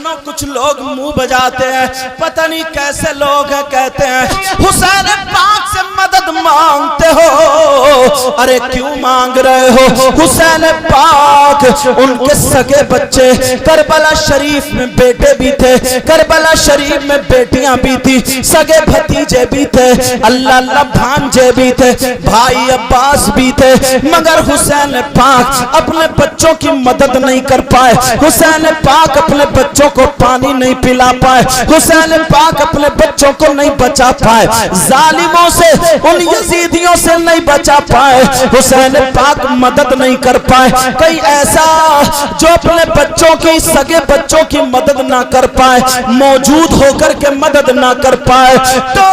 सुनो, कुछ लोग मुंह बजाते हैं, पता नहीं कैसे लोग हैं, कहते हैं हुसैन पाक से मदद मांगते हो। अरे क्यों मांग रहे हो? हुसैन पाक उनके सगे बच्चे, करबला शरीफ में बेटे भी थे, करबला शरीफ में बेटियां भी थी, सगे भतीजे भी थे, अल्लाह अल्लाह भांजे भी थे, भाई अब्बास भी थे, मगर हुसैन पाक अपने बच्चों की मदद नहीं कर पाए। हुसैन पाक अपने बच्चों को पानी नहीं पिला पाए, हुसैन पाक अपने बच्चों को नहीं बचा पाए, जालिमों से, उन यजीदियों से नहीं बचा पाए, हुसैन पाक मदद नहीं कर पाए। कई ऐसा जो अपने बच्चों की, सगे बच्चों की मदद ना कर पाए, मौजूद होकर के मदद ना कर पाए, तो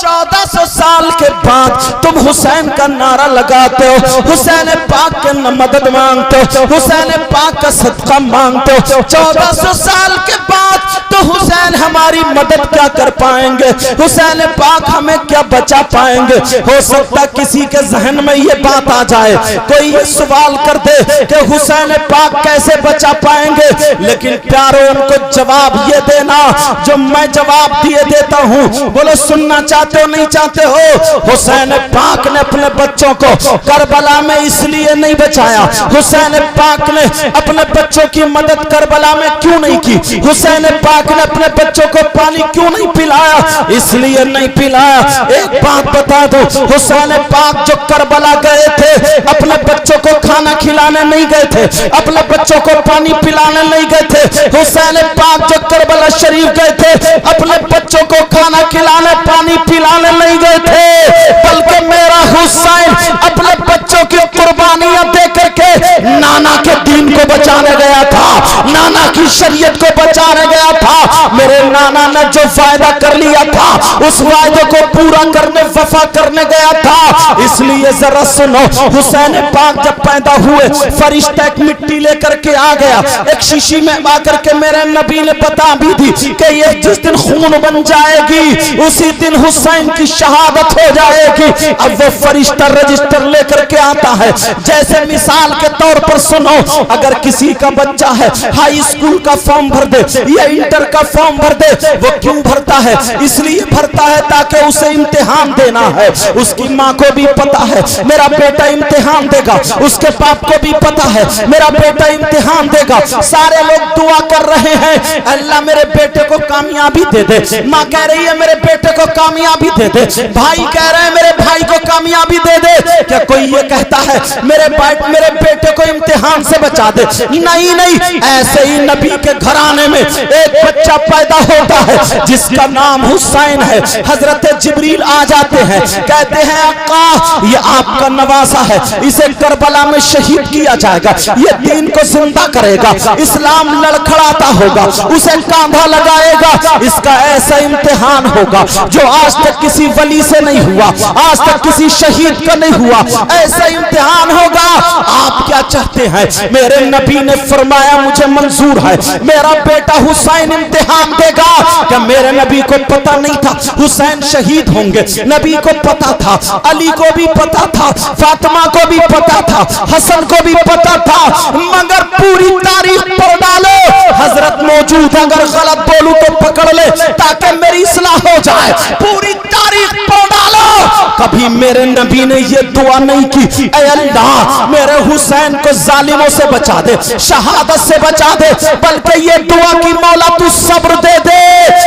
1400 साल के बाद तुम हुसैन का नारा लगाते हो, हुसैन पाक के मदद मांगते हो, हुसैन पाक का सदका मांगते हो। 1400 साल के बाद तो हुसैन हमारी मदद क्या कर पाएंगे? हुसैन पाक हमें क्या बचा पाएंगे? हो सकता किसी के जहन में ये बात आ जाए, कोई ये सवाल कर दे कि हुसैन पाक कैसे बचा पाएंगे, लेकिन प्यारो उनको जवाब ये देना जो मैं जवाब दिए देता हूँ। बोलो सुनना चाहते हो नहीं चाहते हो? हुसैन पाक ने अपने बच्चों को करबला में इसलिए नहीं बचाया, हुसैन पाक ने अपने बच्चों की मदद करबला में क्यों नहीं की? हुसैन पाक ने अपने बच्चों को पानी क्यों नहीं पिलाया? इसलिए नहीं पिलाया। एक बात बता दो, हुसैन पाक जो करबला गए थे, अपने बच्चों को खाना खिलाने नहीं गए थे, अपने बच्चों को पानी पिलाने नहीं गए थे। हुसैन पाक जो करबला शरीफ गए थे, अपने बच्चों को खाना खिलाने, पानी पिलाने नहीं गए थे, बल्कि मेरा हुसैन अपने बच्चों की कुर्बानियां दे करके नाना के दीन को बचाने गया था, नाना की शरीयत को बचाने गया था। मेरे नाना ने जो वायदा कर लिया था, उस वायदे को पूरा करने, वफा करने गया था। इसलिए जरा सुनो, हुसैन पाक जब पैदा हुए, फरिश्ता एक मिट्टी लेकर के आ गया, एक शीशी में आकर के मेरे नबी ने बता भी दी कि ये जिस दिन खून बन जाएगी, उसी दिन हुसैन की शहादत हो जाएगी। अब वो फरिश्ता रजिस्टर लेकर के आता है। जैसे मिसाल के तौर पर सुनो, अगर किसी का बच्चा है, हाई स्कूल का फॉर्म भर दे या इंटर का फॉर्म भर दे, वो क्यों भरता है? इसलिए भरता है ताकि उसे इम्तिहान देना है। उसकी माँ को भी पता है मेरा बेटा इम्तिहान देगा, उसके बाप को भी पता है मेरा बेटा इम्तिहान देगा। सारे लोग दुआ कर रहे हैं, अल्लाह मेरे बेटे को कामयाबी दे दे, माँ कह रही है मेरे बेटे को कामयाबी दे दे, भाई कह रहे हैं मेरे भाई को कामयाबी दे दे। क्या कोई ये कहता है मेरे बेटे को इम्तिहान से बचा दे? नहीं नहीं, ऐसे ही नबी के घराने में एक बच्चा पैदा होता है जिसका नाम हुसैन है। हजरत जिब्रील आ जाते हैं, कहते हैं अक्का ये आपका नवासा है, इसे करबला में शहीद किया जाएगा, ये दीन को जिंदा करेगा, इस्लाम लड़खड़ाता होगा, उसे कांधा लगाएगा, इसका ऐसा इम्तिहान होगा जो आज तक किसी वली से नहीं हुआ, आज तक किसी शहीद का नहीं हुआ, ऐसा इम्तिहान होगा। आप क्या चाहते हैं? मेरे नबी ने फरमाया मुझे मंजूर है, मेरा बेटा हुसैन इम्तिहान देगा। क्या मेरे नबी को पता नहीं था हुसैन शहीद होंगे? नबी को पता था, अली को भी पता था, फातिमा को भी पता था, हसन को भी पता था, मगर पूरी तारीख पढ़ डालो, हजरत मौजूद, अगर गलत बोलूं तो पकड़ ले ताकि मेरी इस्लाह हो जाए। पूरी तारीख पढ़ डालो, कभी मेरे नबी ने ये दुआ नहीं की ऐ अल्लाह मेरे हुसैन को जालिमों से बचा दे, शहादत से बचा दे, बल्कि ये दुआ की मौला तू सब्र दे दे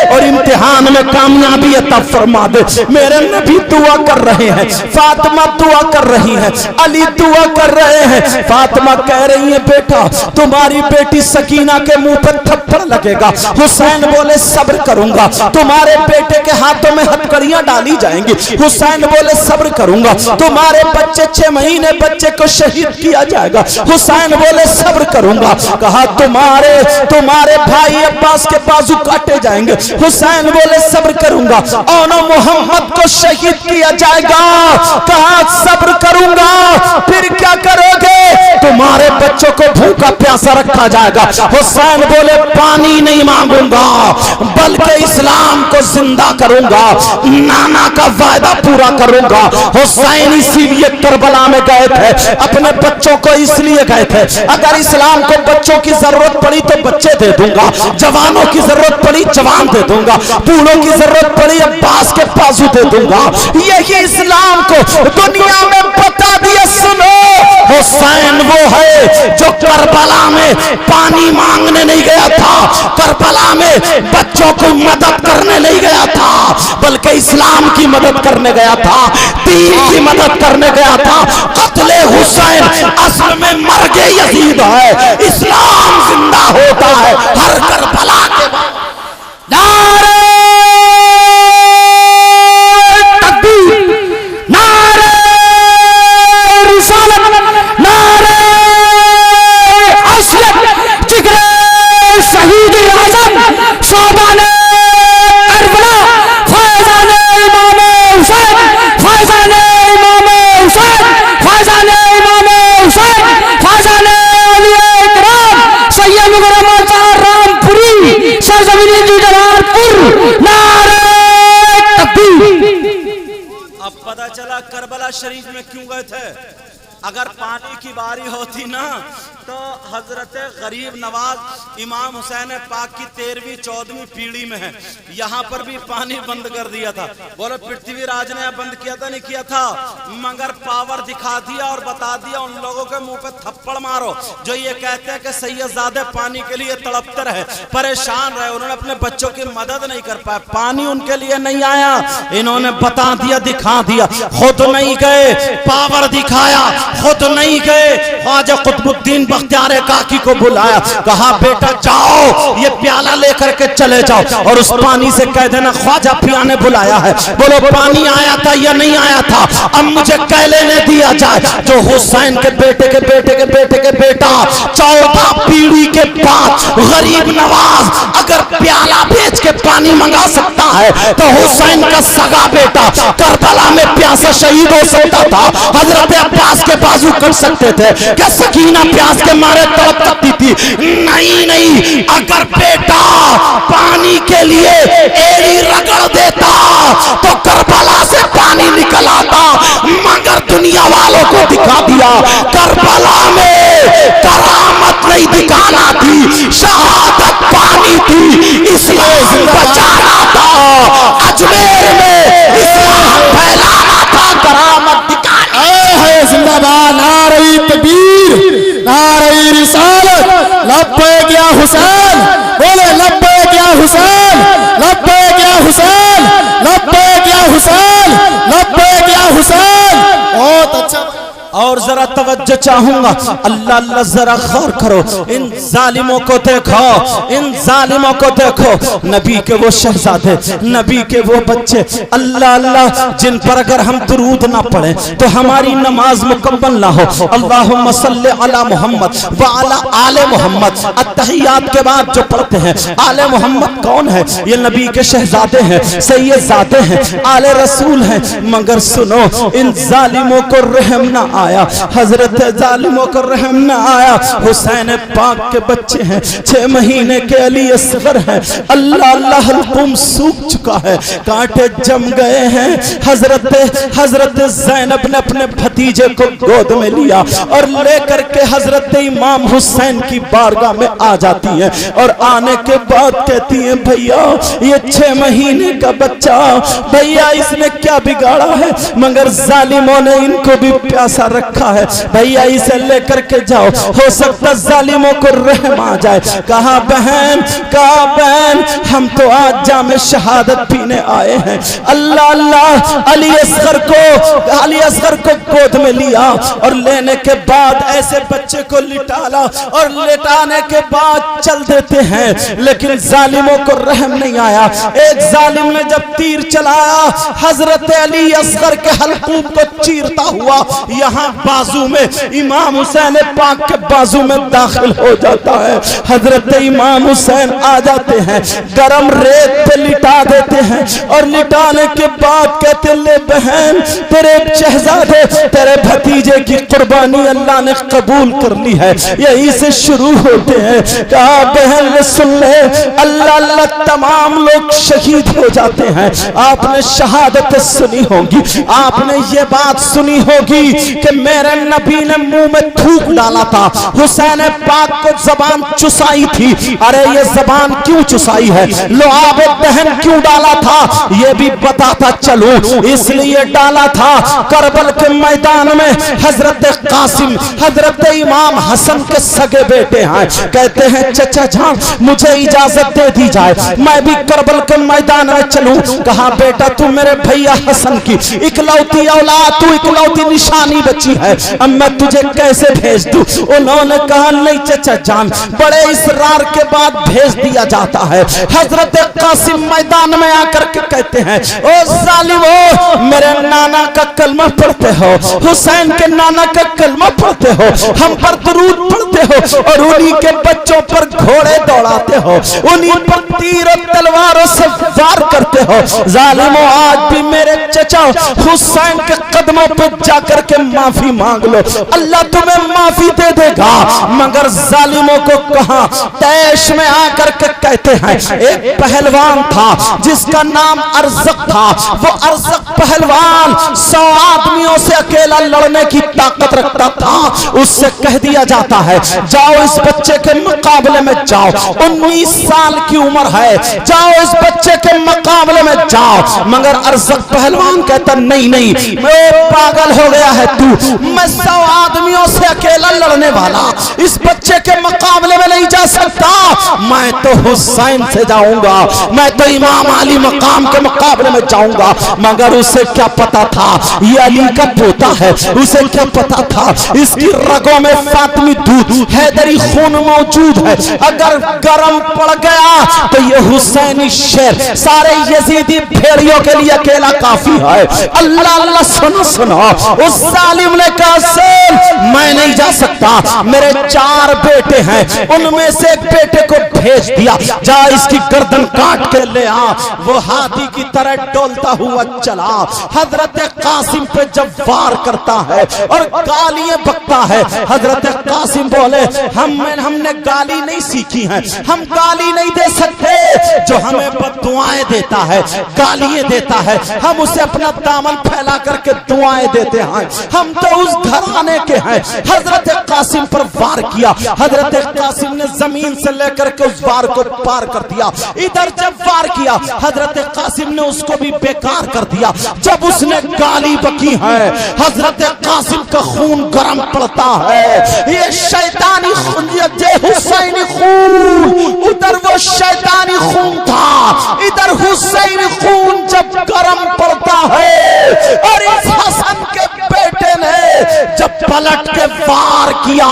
और इम्तिहान में कामयाबी अता फरमा दे। मेरे नबी दुआ कर रहे हैं, फातिमा दुआ कर रही है, अली दुआ कर रहे हैं। फातिमा कह रही है बेटा तुम्हारी बेटी सकीना के मुंह पर थप्पड़ लगेगा। हुसैन बोले सब्र करूंगा, तुम्हारे बेटे के हाथों में हथकड़ियां डाली जाएंगी। हुसैन बोले सब्र करूंगा, तुम्हारे बच्चे 6 महीने बच्चे को शहीद किया जाएगा। हुसैन बोले सब्र करूंगा। कहा तुम्हारे भाई अब्बास के बाजू काटे जाएंगे। हुसैन बोले सब्र करूंगा। और मोहम्मद को शहीद किया जाएगा। कहा सब्र करूंगा। फिर क्या करोगे? तुम्हारे बच्चों को भूखा प्यासा रखा जाएगा। हुसैन बोले पानी नहीं मांगूंगा, बल्कि इस्लाम को जिंदा करूंगा, नाना का वायदा पूरा करूंगा। हुसैन इसीलिए करबला में गए थे, अपने बच्चों को इसलिए गए थे, अगर इस्लाम को बच्चों की जरूरत पड़ी तो बच्चे दे दूंगा, जवानों की जरूरत पड़ी जवान दे दूंगा, बूढ़ों की जरूरत पड़ी अब्बास के बाजू दे दूंगा। यही इस्लाम को दुनिया में बता दिया। सुनो, हुसैन वो है जो करबला में पानी मांगने नहीं गया था, करबला में बच्चों को मदद करने नहीं गया था, बल्कि इस्लाम की मदद करने गया था, दीन की मदद करने गया था। कत्ले हुसैन असल में मर्गे यजीद है, इस्लाम जिंदा होता है हर करबला के बाद। नारे तकबीर, नारे रिसालत, नारे असलत, जिगरे शहीद आज़म, शोबाने करबला, फैज़ाने इमाम हुसैन, फैज़ाने इमाम हुसैन, फैज़ाने इमाम हुसैन, फैज़ाने औलिया इकराम, सैयद गुलाम रामपुरी, सरजमीनी जुजरानपुर, नारे तकबीर। अब पता चला करबला शरीफ में क्यों गए थे। अगर पानी की बारी होती ना तो हजरत गरीब नवाज इमाम हुसैन पाक की 13वीं 14वीं पीढ़ी में है, यहाँ पर भी पानी बंद कर दिया था। बोले पृथ्वीराज ने बंद किया था? नहीं किया था, मगर पावर दिखा दिया और बता दिया उन लोगों के मुंह पे थप्पड़ मारो जो ये कहते हैं कि सैयदजादे पानी के लिए तड़पते रहे, परेशान रहे, उन्होंने अपने बच्चों की मदद नहीं कर पाए, पानी उनके लिए नहीं आया। इन्होंने बता दिया, दिखा दिया, खुद नहीं गए, पावर दिखाया, खुद नहीं गए। ख्वाजा कुतुबुद्दीन बख्तियार काकी को बुलाया, कहा बेटा जाओ ये प्याला लेकर के चले जाओ और उस पानी से कह देना ख्वाजा पिया ने बुलाया है। बोलो पानी आया था या नहीं आया था? अब मुझे कह लेने दिया जाए जो हुसैन के बेटे के बेटे के बेटे के बेटा 14 पीढ़ी के बाद गरीब नवाज अगर प्याला बेच के पानी मंगा सकता है तो हुसैन का सगा बेटा करबला में प्यासा शहीद हो सकता था, हजरत अब्बास के बाजू कट सकते थे। क्या सकीना प्यास के मारे तड़प सकती थी? नहीं नहीं, अगर बेटा पानी के लिए एड़ी रगड़ देता तो करबला से पानी निकल आता, मगर दुनिया वालों को दिखा दिया करबला में करामत नहीं दिखाना थी, शहादत पानी थी, इस्लाम बचाना था, अजमेर में इस्लाम फैलाना था, करामत दिखाना है। जिंदाबाद, नारे तकबीर, नारे रिसालत, लब्बैक या हुसैन, बोले लब्बैक या हुसैन, लब्बैक या हुसैन, लब्बैक या हुसैन, लब्बैक या हुसैन। बहुत अच्छा। और जरा तवज्जो चाहूंगा, अल्लाह अल्लाह जरा गौर करो, इन जालिमों को देखो, इन जालिमों को देखो, नबी के वो शहजादे, नबी के वो बच्चे, अल्लाह अल्लाह जिन पर अगर हम दुरूद ना पढ़े तो हमारी नमाज मुकम्मल ना हो। अल्लाहुम्मा सल्ले अला मोहम्मद व अला आले मोहम्मद, अत्तहियात के बाद जो पढ़ते हैं आले मोहम्मद कौन है? ये नबी के शहजादे हैं, सैयदजादे हैं, आले रसूल हैं। मगर सुनो, इन जालिमों को रहम ना आया, हजरत जालिमों को रहम न आया। हुसैन पाक के बच्चे हैं, 6 महीने के अली असगर हैं, अल्लाह अल्लाह हल्कुम सूख चुका है, कांटे जम गए हैं। हजरत ज़ैनब ने अपने भतीजे को गोद में लिया और लेकर के हजरत इमाम हुसैन की बारगाह में आ जाती है और आने के बाद कहती है भैया ये 6 महीने का बच्चा, भैया इसने क्या बिगाड़ा है? मगर जालिमों ने इनको भी प्यासा रखा है, भैया इसे लेकर के जाओ, हो सकता जालिमों को रहम आ जाए। कहा बहन, कहा बहन हम तो आज जामे शहादत पीने आए हैं। अल्लाह अल्लाह, अली असगर को गोद में लिया और लेने के बाद ऐसे बच्चे को लिटाला और लिटाने के बाद चल देते हैं, लेकिन जालिमों को रहम नहीं आया। एक जालिम ने जब तीर चलाया, हजरत अली असगर के हल्कूम को चीरता हुआ यहाँ बाजू में इमाम हुसैन पाक के बाजू में दाखिल हो जाता है। हजरत इमाम हुसैन आ जाते हैं, गरम रेत पे लिटा देते हैं और लिटाने के बाद कहते ले बहन, तेरे शहजादे तेरे भतीजे की कुर्बानी अल्लाह ने कबूल कर ली है। यही से शुरू होते हैं। कहा बहन सुन ले, अल्लाह अल्लाह तमाम लोग शहीद हो जाते हैं। आपने शहादत सुनी होगी, आपने ये बात सुनी होगी कि मेरे नबी ने मुंह में थूक डाला था, हुसैन पाक को जबान चुसाई थी। अरे ये जबान क्यों चुसाई है, लुआब दहन क्यों डाला था, ये भी बताता चलूं। इसलिए डाला था करबल के मैदान में हजरत कासिम, हजरत इमाम हसन के सगे बेटे हैं। कहते हैं चचा जान मुझे इजाजत दे दी जाए, मैं भी करबल के मैदान में चलूं। कहा बेटा तू मेरे भैया हसन की इकलौती औलाद, तू इकलौती निशानी बची है, अब मैं तुझे कैसे भेज दूं। उन्होंने कहा नहीं चचा जान, बड़े इसरार के बाद भेज दिया जाता है। हजरत कासिम मैदान में आकर के कहते हैं ओ जालिमो, मेरे नाना का कलमा पढ़ते हो, हुसैन के नाना का कलमा पढ़ते हो, हम पर दुरूद पढ़ते हो और उन्हीं के बच्चों पर घोड़े दौड़ाते हो, उन्हीं पर तीर और तलवारों से वार करते हो। जालिमो आज भी मेरे चचा हुसैन के कदमों पर जाकर के माफी मांग लो, अल्लाह तुम्हें माफी दे देगा। मगर जालिमों को कहा तैश में आकर के कहते हैं एक पहलवान था जिसका नाम अरज़क था, वो अरज़क पहलवान 100 आदमियों से अकेला लड़ने की ताकत रखता था। उससे कह दिया जाता है जाओ इस बच्चे के मुकाबले में जाओ, 19 साल की उम्र है, जाओ इस बच्चे के मुकाबले में जाओ। मगर अरज़क पहलवान कहता नहीं नहीं, मैं पागल हो गया है तू, मैं 100 आदमियों से अकेला लड़ने वाला इस बच्चे के मुकाबले में नहीं जा सकता, मैं तो हुसैन से जाऊंगा, मैं तो इमाम अली मकाम के मुकाबले में जाऊंगा। मगर उसे क्या पता था ये अली का पोता है, उसे क्या पता था इसकी रगों में फातिमी दूध हैदरी खून मौजूद है, अगर गरम पड़ गया तो ये हुसैनी शेर सारे यजीदी भेड़ियों के लिए अकेला काफी है। अल्लाह अल्लाह सुनो सुनो, उस जालिम ने कहा मैं नहीं जा सकता, मेरे 4 बेटे हैं, उनमें से एक बेटे को भेज दिया, जा इसकी गर्दन काट के ले आ। वो हाथी की तरह डोलता हुआ चला, हजरत कासिम पे जब वार करता है और गालियां बकता है। हजरत कासिम बोले हमने गाली नहीं सीखी है, हम गाली नहीं दे सकते, जो हमें बद्दुआएं देता है, गालियां देता है, हम उसे अपना दामन फैला करके दुआएं देते हैं, हम तो उस घराने के हैं। हजरत कासिम पर वार किया, हजरत कासिम ने जमीन से लेकर के उस वार को पार कर दिया। इधर जब वार किया हजरत कासिम ने उसको भी बेकार कर दिया। जब उसने गाली बकी है हजरत कासिम का खून गर्म पड़ता है, ये शैतानी खून, ये हुसैनी खून, उधर वो शैतानी खून था, इधर हुसैनी खून जब गर्म पड़ता है और इस हसन के बेटे ने जब पलट के वार किया,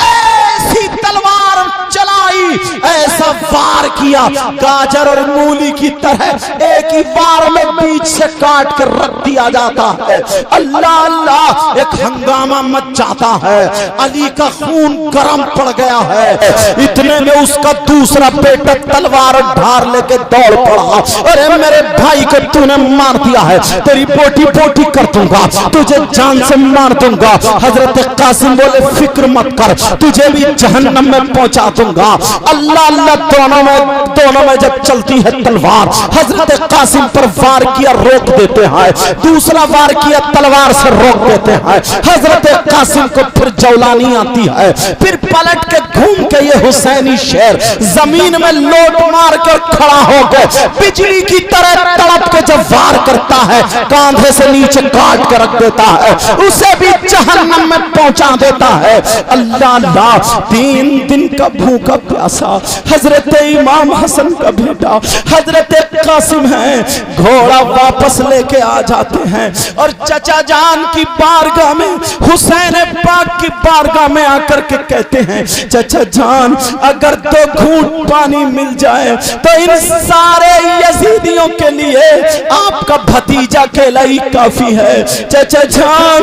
ऐसी तलवार चलाई, ऐसा वार किया गाजर और मूली की तरह एक ही बार में बीच से काट कर रख दिया जाता है। अल्लाह अल्लाह एक हंगामा मच जाता है, अली का खून गर्म पड़ गया है। इतने में उसका दूसरा बेटा तलवार ढार लेके दौड़ पड़ा, अरे मेरे भाई को तूने मार दिया है, तेरी बोटी बोटी कर दूंगा, तुझे जान से मार दूंगा। हजरत कासिम बोले फिक्र मत कर, तुझे भी जहन्नम में पहुंचा दूंगा। अल्लाह अल्लाह दोनों में जब चलती है तलवार, हजरत कासिम पर वार किया रोक देते हैं, दूसरा वार किया तलवार से रोक देते हैं। हजरत कासिम को फिर जौलानी आती है, फिर पलट के घूम के ये हुसैनी शेर जमीन में लोट मार कर खड़ा होकर बिजली की तरह तड़प के जब वार करता है, कांधे से नीचे काट कर रख देता है, उसे भी जहन्नम में पहुंचा देता है। अल्लाह अल्लाह 3 दिन का भूखा प्यासा हजरत इमाम हसन का बेटा हजरत कासिम है, घोड़ा वापस लेके आ जाते हैं और चचा जान की बारगाह में, हुसैन पाक की बारगाह में आकर के कहते हैं, चचा जान अगर 2 घूंट पानी मिल जाए तो इन सारे यजीदियों के लिए आपका भतीजा केला ही काफी है। चचा जान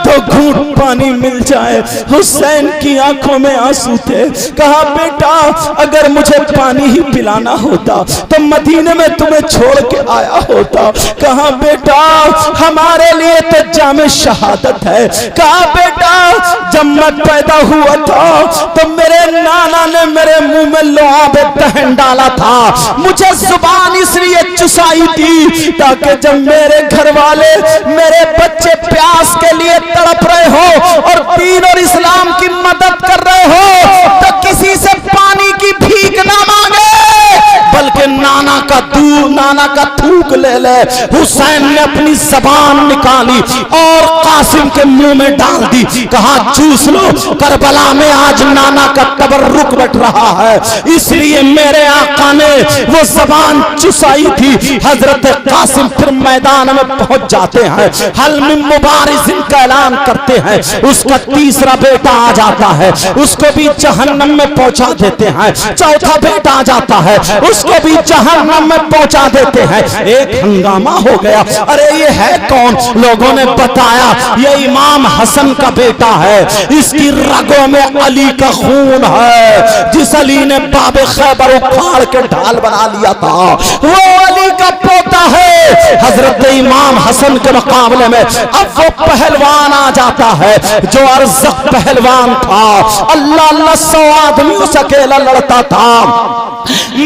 2 घूंट पानी मिल जाए। हुसैन की आंखों में आंसू थे। कहा बेटा अगर मुझे पानी ही पिलाना होता तो मदीने में तुम्हें छोड़ के आया होता। कहा बेटा हमारे लिए तो जामे शहादत है। कहा बेटा जब मैं पैदा हुआ था तो मेरे नाना ने मेरे मुंह में लुआब दहन डाला था, मुझे जुबान इसलिए चुसाई थी ताकि जब मेरे घर वाले मेरे बच्चे प्यास के लिए तड़प रहे हो और दीन और इस्लाम की मदद कर रहे हो तो किसी से पानी की भीख ना मांगे बल्कि नाना का दूध, नाना का थूक ले ले। हुसैन ने अपनी जबान निकाली और कासिम के मुंह में डाल दी। कहा चूस लो, करबला में आज नाना का तबर्रुक बट रहा है, इसलिए मेरे आका ने वो जबान चुसाई थी। हजरत कासिम फिर मैदान में पहुंच जाते हैं, हल में मुबारिज़िन का ऐलान करते हैं। उसका तीसरा बेटा आ जाता है, उसको भी जहन्नम में पहुंचा देते हैं। चौथा बेटा आ जाता है, उसको भी जहन्नम में पहुंचा देते हैं। एक हंगामा हो गया, अरे ये है कौन? लोगों ने बताया ये इमाम हसन का बेटा है, इसकी रगों में अली का खून है। जिस अली ने बाबे खैबर उखाड़ के ढाल बना लिया था वो अली का पोता है। हजरत इमाम हसन के मुकाबले में अब वो पहलवान आ जाता है जो अरज़क पहलवान था। अल्लाह अल्लाह 100 आदमियों से अकेला लड़ता था,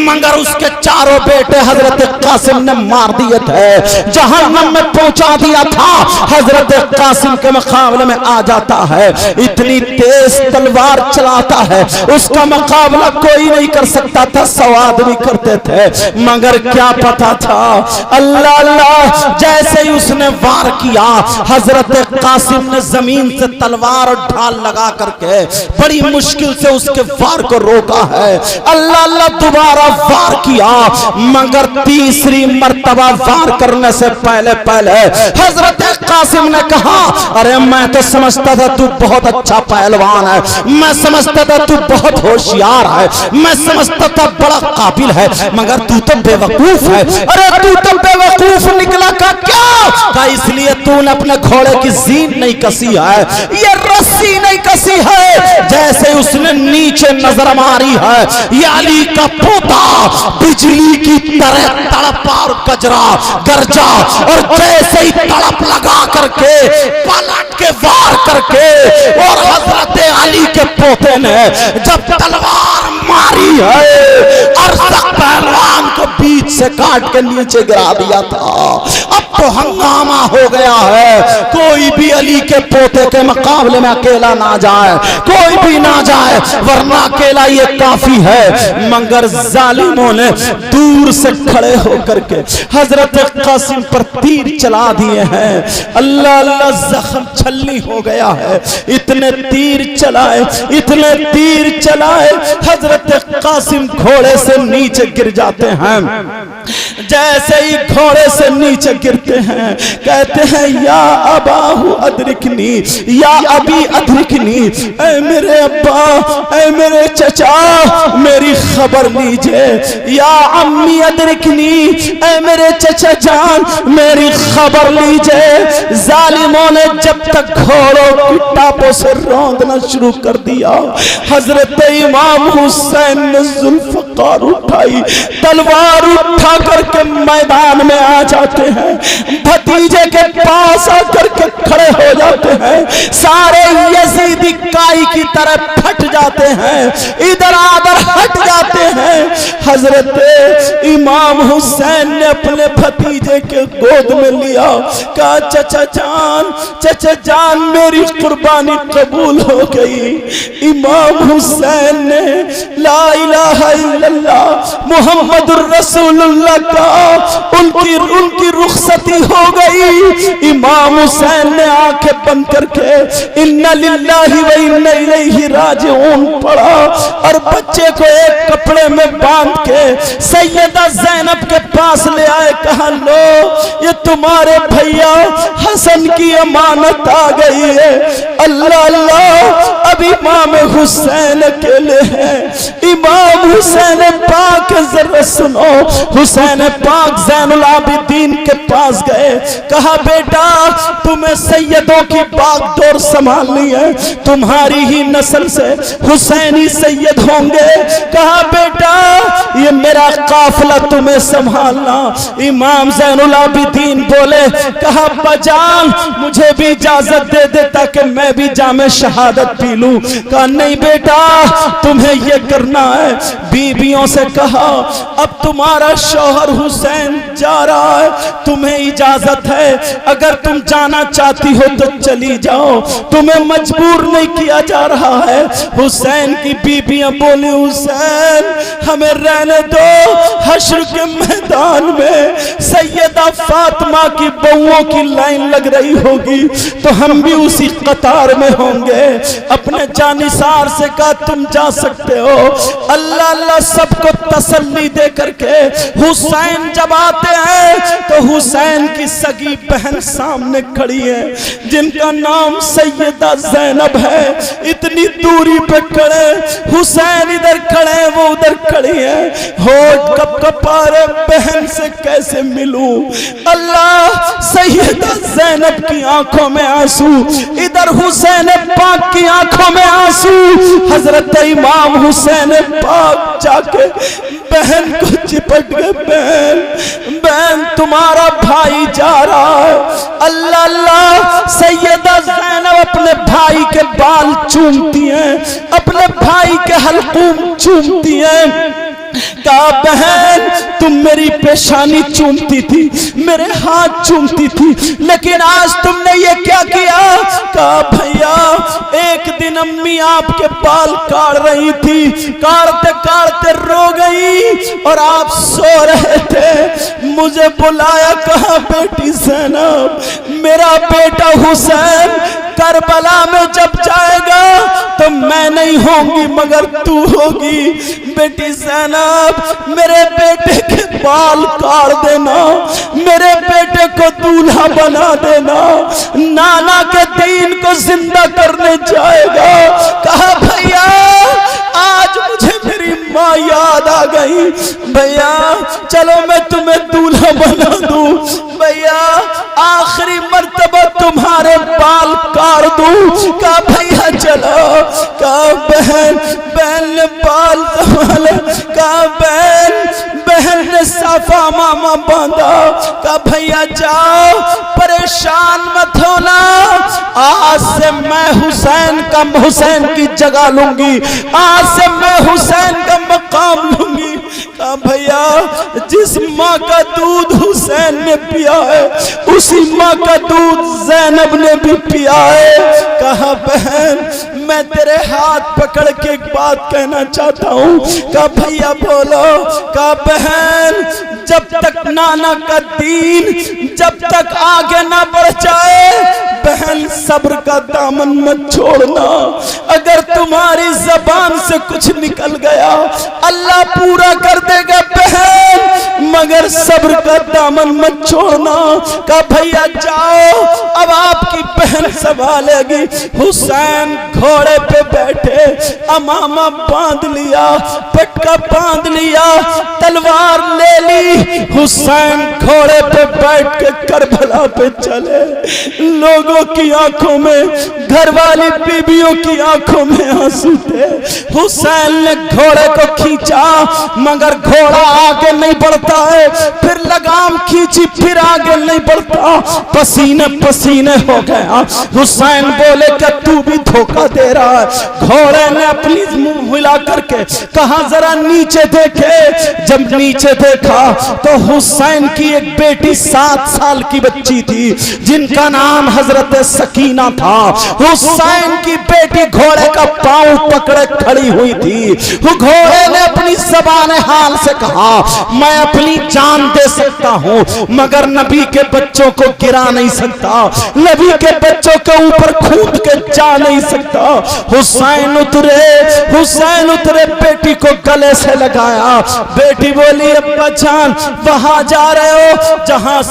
मगर उसके चारों बेटे हजरत कासिम ने मार दिए थे, जहन्नम में पहुंचा दिया था। हजरत कासिम के मुकाबले में आ जाता है, इतनी तेज तलवार चलाता है उसका मुकाबला कोई नहीं कर सकता था, 100 आदमी करते थे। मगर क्या पता था, अल्लाह अल्लाह जैसे ही उसने वार किया हजरत कासिम ने जमीन से तलवार और ढाल लगा करके बड़ी मुश्किल से उसके वार को रोका है। अल्लाह अल्लाह दोबारा वार किया, मगर तीसरी मर्तबा वार करने से पहले पहले हजरत कासिम ने कहा, अरे मैं तो समझता था तू बहुत अच्छा पहलवान है, मैं समझता था तू बहुत होशियार है, मैं समझता था बड़ा काबिल है, मगर तू तो बेवकूफ है। अरे तू तो बेवकूफ निकला का क्या? का इसलिए तूने अपने घोड़े की जीन नहीं कसी है, ये रस्सी नहीं कसी है। जैसे उसने नीचे नजर मारी है, ये अली का पोता बिजली की तरह तड़पा और गजरा गरजा, और जैसे ही तड़प लगा करके पलट के वार करके, और हजरत अली के पोते ने जब तलवार मारी है अरज़क पहलवान को बीच से काट के नीचे गिरा दिया था। अब तो हंगामा हो गया है, कोई भी अली के पोते के मुकाबले में अकेला ना जाए, कोई भी ना जाए, वरना अकेला ये काफी है। मगर जालिमों ने दूर से खड़े होकर के हजरत कासिम पर तीर चला दिए हैं। अल्लाह अल्लाह जख्म छलनी हो गया है, इतने तीर चलाए, इतने तीर चलाए, हजरत कासिम घोड़े से नीचे गिर जाते हैं। जैसे ही घोड़े से नीचे गिरते हैं कहते हैं, या अबाहु अदरिकनी, या अबी अदरिकनी, ऐ मेरे अब्बा, ऐ मेरे चचा मेरी खबर लीजिए। या अम्मी अदरिकनी, ऐ मेरे चचा जान मेरी खबर लीजिए। जालिमों ने जब तक घोड़ों की टापों से रौंदना शुरू कर दिया, हजरत इमाम हुसैन ने जुल्फ़कार उठाई, तलवार उठा करके मैदान में आ जाते हैं, भतीजे के पास आकर के खड़े हो जाते हैं। सारे यजीदी काई की तरह फट जाते हैं, इधर आधर हट जाते हैं। हजरत इमाम हुसैन ने अपने भतीजे के गोद में लिया, कहा चचा जान मेरी कुर्बानी कबूल हो गई। इमाम हुसैन ने ला इलाहा इल्लल्लाह मुहम्मदुर रसूलुल्लाह का उनकी रुखसती हो गई। इमाम हुसैन ने आंखें बंद करके इन्ना लिल्लाहि व इन्ना इलैहि राजिऊन पढ़ा और बच्चे को एक कपड़े में बांध के सैयदा ज़ैनब के पास ले आए। कहा लो ये तुम्हारे भैया हसन की अमानत आ गई है। अल्लाह अल्लाह अब इमाम हुसैन अकेले हैं। इमाम हुसैन पाक जरा सुनो। हुसैन पाक ज़ैनुल आबिदीन के पास गए। कहा बेटा तुम्हें सैयदों की बागडोर संभालनी है, तुम्हारी ही नस्ल से हुसैनी सैयद होंगे। कहा बेटा ये मेरा काफिला तुम्हें संभालना। इमाम ज़ैनुल आबिदीन बोले। कहा बजान मुझे भी इजाजत दे दे ताकि मैं भी जामे शहादत पी लूं। कहा नहीं बेटा तुम्हें ये करना है। बीबियों से कहा अब तुम्हारा शौहर हुसैन जा रहा है, तुम्हें इजाजत है, अगर तुम जाना चाहती हो तो चली जाओ, तुम्हें मजबूर नहीं किया जा रहा है। हुसैन की बीबियां बोली हुसैन हमें रहने दो, हश्र के मैदान में सैयदा फातिमा की बहुओं की लाइन लग रही होगी तो हम भी उसी कतार में होंगे। अपने जानिसार से कहा तुम जा सकते हो। अल्लाह अल्लाह सबको तसल्ली दे करके हुसैन जब आते हैं तो हुसैन की सगी बहन सामने खड़ी है जिनका नाम सैयदा ज़ैनब है। इतनी दूरी पे खड़े, हुसैन इधर खड़े वो उधर खड़ी है। होठ कपकपा रहे, बहन से कैसे मिलूं। अल्लाह सैयदा ज़ैनब की आंखों में आंसू, इधर हुसैन पाक की आंखों में आंसू। हजरत इमाम हुसैन पाक जाके बहन को चिपट गए। बहन तुम्हारा भाई जा रहा है। अल्लाह अल्लाह सैयदा ज़ैनब अपने भाई के बाल चूमती हैं, अपने भाई के हल्कूम चूमती हैं। कहा बहन तुम मेरी पेशानी चूमती थी, मेरे हाथ चूमती थी, लेकिन आज तुमने ये क्या किया। कहा भैया एक दिन अम्मी आपके बाल काट रही थी, काटते काटते रो गई और आप सो रहे थे, मुझे बुलाया। कहा बेटी ज़ैनब मेरा बेटा हुसैन करबला में जब जाएगा तो मैं नहीं होंगी मगर तू होगी। बेटी ज़ैनब मेरे बेटे के बाल काट देना, मेरे बेटे को दूल्हा बना देना, नाना के दीन को जिंदा करने जाएगा। कहा भैया आज मुझे मेरी माँ याद आ गई, भैया चलो मैं तुम्हें दूल्हा बना दूं, भैया आखिरी मर्तबा तुम्हारे बाल काट दूं। कहा भैया चलो। कहा बहन ने बाल संभाले। कहा बहन ने साफा मामा बांधा। कहा भैया जाओ परेशान मत होना, आज से मैं हुसैन की जगह लूंगी, आज से मैं हुसैन का मकाम लूंगी। कहा भैया जिस माँ का दूध हुसैन ने पिया है उसी माँ का दूध ज़ैनब ने भी पिया है। कहा बहन मैं तेरे हाथ पकड़ के एक बात कहना चाहता हूँ। कहा भैया बोलो। कहा बहन जब तक नाना का दीन जब तक आगे ना बढ़ जाए बहन सब्र का दामन मत छोड़ना। अगर तुम्हारी जबान से कुछ निकल गया अल्लाह पूरा कर देगा बहन, मगर सब्र का दामन मत छोड़ना। कहा भैया जाओ अब आपकी बहन संभालेगी। हुसैन घोड़े पे बैठे, अमामा बांध लिया, पटका बांध लिया, तलवार ले ली। हुसैन घोड़े पे बैठ के करबला पे चले। लोगों की आंखों में, घर वाली बीबियों की आंखों में आंसू थे। हुसैन ने घोड़े को खींचा मगर घोड़ा आगे नहीं बढ़ता है, फिर लगाम खींची फिर आगे नहीं बढ़ता, पसीने पसीने हो गया। हुसैन बोले क्या तू भी धोखा दे रहा है। घोड़े ने अपनी मुंह हिला करके कहा जरा नीचे देखे। जब नीचे देखा तो तो हुसैन की एक बेटी 7 साल की बच्ची थी जिनका नाम हजरत सकीना था। हुसैन की बेटी घोड़े का पांव पकड़े खड़ी हुई थी। घोड़े ने अपनी ज़बान हाल से कहा, मैं अपनी जान दे सकता हूं मगर नबी के बच्चों को गिरा नहीं सकता, नबी के बच्चों के ऊपर कूद के जा नहीं सकता। हुसैन उतरे, बेटी को गले से लगाया। बेटी बोली, अब्बा जान वहां जा रहे हो जहां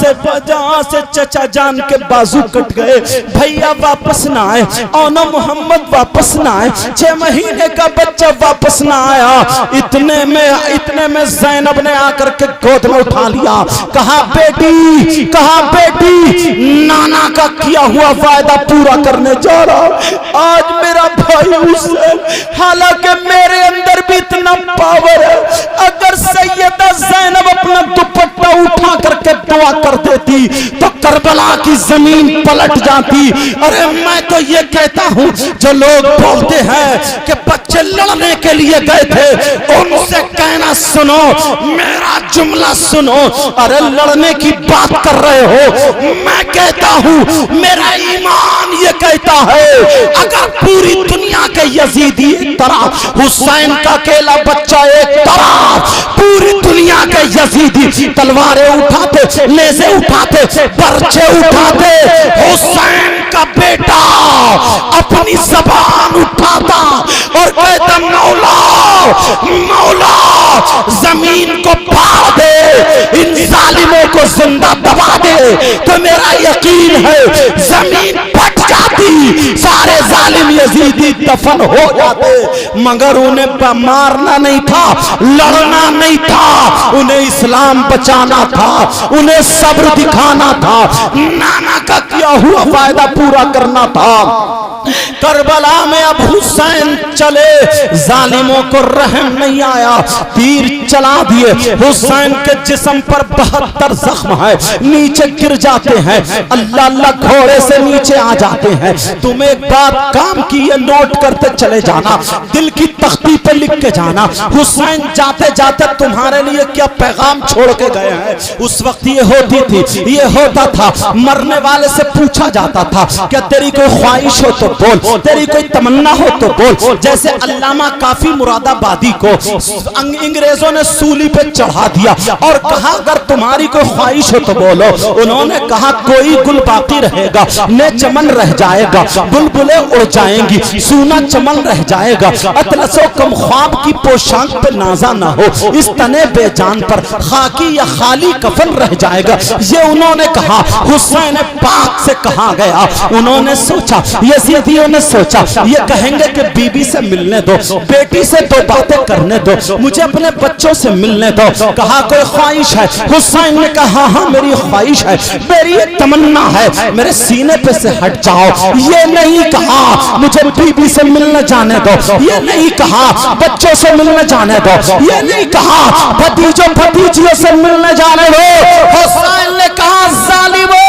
से चचा जान के बाजू कट गए, भैया वापस ना आए, औनो मोहम्मद वापस ना आए, 6 महीने का बच्चा वापस ना आया। इतने में ज़ैनब ने आकर के गोद में उठा लिया। कहा बेटी नाना का किया हुआ वायदा पूरा करने जा रहा। आज मेरा भाई हुसैन, हालांकि मेरे अंदर भी इतना पावर है, अगर सैयदा ज़ैनब अपना दुपट्टा उठा करके दुआ कर देती तो करबला की जमीन पलट जाती। अरे मैं तो ये कहता हूं, जो लोग बोलते हैं कि बच्चे लड़ने के लिए गए थे, उनसे कहना सुनो, मेरा जुमला सुनो। अरे लड़ने की बात कर रहे हो, मैं कहता हूं मेरा ईमान ये कहता है, अगर पूरी दुनिया के यजीदी एक तरफ, हुसैन का अकेला बच्चा एक तरफ, पूरी दुनिया के यजीदी तलवारें उठाते, नेज़े उठाते, बर्छे उठाते, हुसैन का बेटा अपनी ज़बान उठाता और कहता, मौला जमीन को फाड़ दे, इन जालिमों को जिंदा दबा दे। तो मेरा यकीन है जमीन फट जाती, सारे जालिम यजीदी दफन हो जाते। मगर उन्हें मारना नहीं था, लड़ना नहीं था, उन्हें इस्लाम बचाना था, उन्हें सब्र दिखाना था, नाना का किया हुआ वायदा पूरा करना था। करबला में अब हुसैन चले, जालिमों को रहम नहीं आया, तीर चला दिए। हुसैन के जिस्म पर 72 जख्म है, नीचे गिर जाते हैं, अल्लाह अल्लाह घोड़े से नीचे आ जाते हैं। तुम एक बात काम की ये नोट करते चले जाना, दिल की तख्ती पे लिख के जाना, हुसैन जाते जाते तुम्हारे लिए क्या पैगाम छोड़ के गए हैं। उस वक्त ये होती थी, ये होता था, मरने वाले से पूछा जाता था, क्या तेरी कोई ख्वाहिश हो तो बोल, तेरी कोई तमन्ना हो तो बोल। जैसे अल्लामा काफी मुरादाबादी को अंग्रेजों ने सूली पे चढ़ा दिया और कहा, अगर तुम्हारी कोई ख्वाहिश हो तो बोलो। उन्होंने कहा, कोई गुल बाकी रहेगा, ने चमन रह जाएगा, बुलबुलें उड़ जाएंगी, सूना चमन रह जाएगा, अतलसो कम ख्वाब की पोशाक पे नाजा ना हो, इस तने बेजान पर खाकी या खाली कफन रह जाएगा। ये उन्होंने कहा, हुसैन पाक से कहा गया। उन्होंने सोचा, यजीदियों ने सोचा, ये कहेंगे कि बीबी से मिलने दो, बेटी से 2 बातें करने दो, मुझे अपने बच्चों से मिलने दो। कहा, कोई ख्वाहिश है? हुसैन ने कहा, हाँ मेरी ख्वाहिश है, मेरी एक तमन्ना है, मेरे सीने पे से हट जाओ। ये नहीं कहा मुझे बीबी से मिलने जाने दो, ये नहीं कहा बच्चों से मिलने जाने दो, ये नहीं कहा भतीजों भतीजियों से मिलने जाने दो। हुसैन ने कहा, जालिमों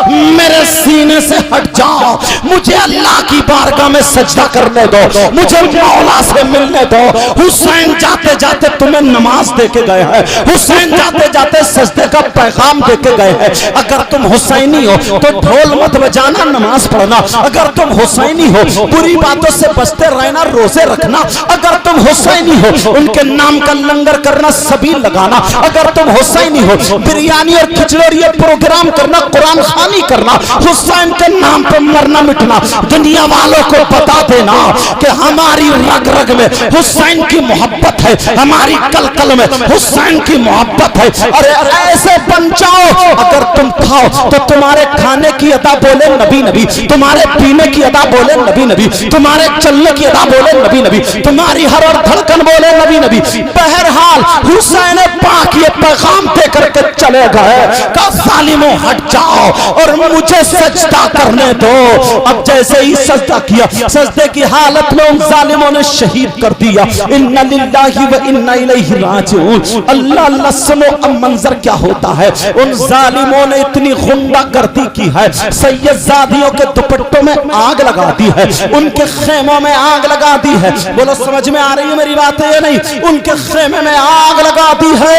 मेरे सीने से हट जाओ, मुझे अल्लाह की बारगाह में सजदा करने दो, मुझे मौला से मिलने दो। हुसैन जाते जाते तुम्हें नमाज दे के गए हैं, हुसैन जाते जाते सजदे का पैगाम दे के गए हैं। अगर तुम हुसैनी हो तो ढोल मत बजाना, नमाज पढ़ना। अगर तुम हुसैनी हो बुरी बातों से बचते रहना, रोजे रखना। अगर तुम हुसैनी हो उनके नाम का लंगर करना, सभी लगाना। अगर तुम हुसैनी हो बिरयानी और खिचड़ी प्रोग्राम करना, कुरान खानी करना, हुसैन के नाम पे मरना मिटना। दुनिया वालों को बता देना कि हमारी रग रग में हुसैन की मोहब्बत है, हमारी कल कल में हुसैन की मोहब्बत है। अरे ऐसे बन जाओ, अगर तुम खाओ तो तुम्हारे खाने की अदा बोले नबी नबी, तुम्हारे पीने की अदा बोले नबी नबी, तुम्हारे चलने की अदा बोले नबी नबी, तुम्हारी हर और धड़कन बोले नबी नबी। बहरहाल हुसैन पाक ये पैगाम दे करके चले गए, का जालिमों हट जाओ और मुझे सजदा करने दो। अब जैसे ही सजदा किया, सजदे की हालत में उन जालिमों ने शहीद कर दिया। इन्ना लिल्लाहि व इन्ना इलैहि राजिऊन। अल्लाह अल्लाह, सुनो अब मंजर क्या होता है। उन जालिमों ने इतनी गुंडागर्दी की है, सैयदजादियों के दुपट्टों में आग लगा दी है, उनके खेमों में आग लगा दी है। बोलो समझ में आ रही है मेरी बात है या नहीं? उनके खेमे में आग लगा दी है।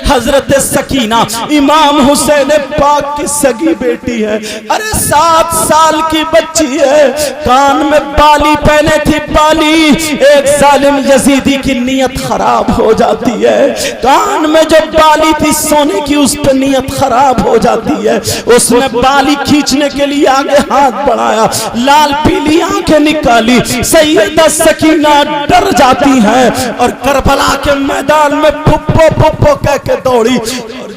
हजरत सकीना इमाम हुसैन पाक की सगी बेटी है। अरे 7 साल की बच्ची है, कान में बाली पहने थी, बाली एक जालिम यजीदी की नीयत खराब हो जाती है, कान में जो बाली थी सोने की उस पर नीयत खराब हो जाती है। उसने बाली खींचने के लिए आगे हाथ बढ़ाया, लाल पीली आंखें निकाली, सैयदा सकीना डर जाती है और करबला के मैदान में पुप्पो पुप्पो कह के दौड़ी।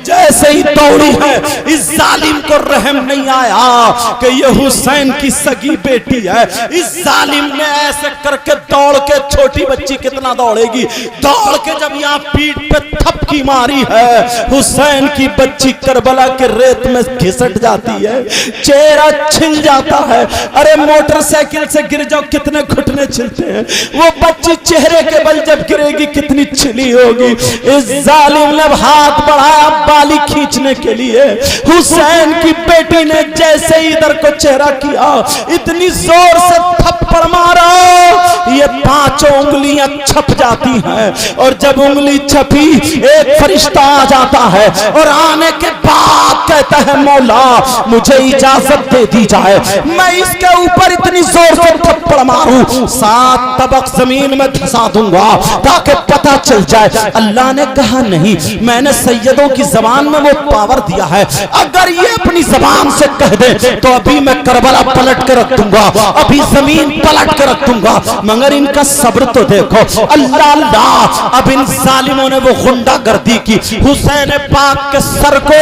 जैसे ही दौड़ी है, इस जालिम को रहम नहीं आया कि ये हुसैन की सगी बेटी है। इस जालिम ने ऐसे करके दौड़ के, छोटी बच्ची कितना दौड़ेगी, दौड़ के जब यहाँ पीठ पे थपकी मारी है, हुसैन की बच्ची करबला के रेत में घिसट जाती है, चेहरा छिल जाता है। अरे मोटरसाइकिल से गिर जाओ कितने घुटने छिलते हैं, वो बच्ची चेहरे के बल जब गिरेगी कितनी छिली होगी। इस जालिम ने हाथ बढ़ाया बाली खींचने के लिए, हुसैन की बेटी ने जैसे ही इधर को चेहरा किया, इतनी जोर से थप्पड़ मारा, ये 5 उंगलियां छप जाती हैं। और जब उंगली छपी, एक फरिश्ता आ जाता है और आने के बाद कहता है, मौला मुझे इजाजत दे दी जाए, मैं इसके ऊपर इतनी जोर से थप्पड़ मारूं, 7 तबक जमीन में धंसा दूंगा ताकि पता चल जाए। अल्लाह ने कहा नहीं, मैंने सैयदों की जबान में वो पावर दिया है, अगर ये अपनी जबान से कह दे तो अभी मैं करबला पलट के रख दूंगा, अभी जमीन पलट के रख दूंगा। मगर इनका सब्र तो देखो। अल्लाह अल्लाह, अब इन जालिमों ने वो गुंडागर्दी की, हुसैन पाक के सर को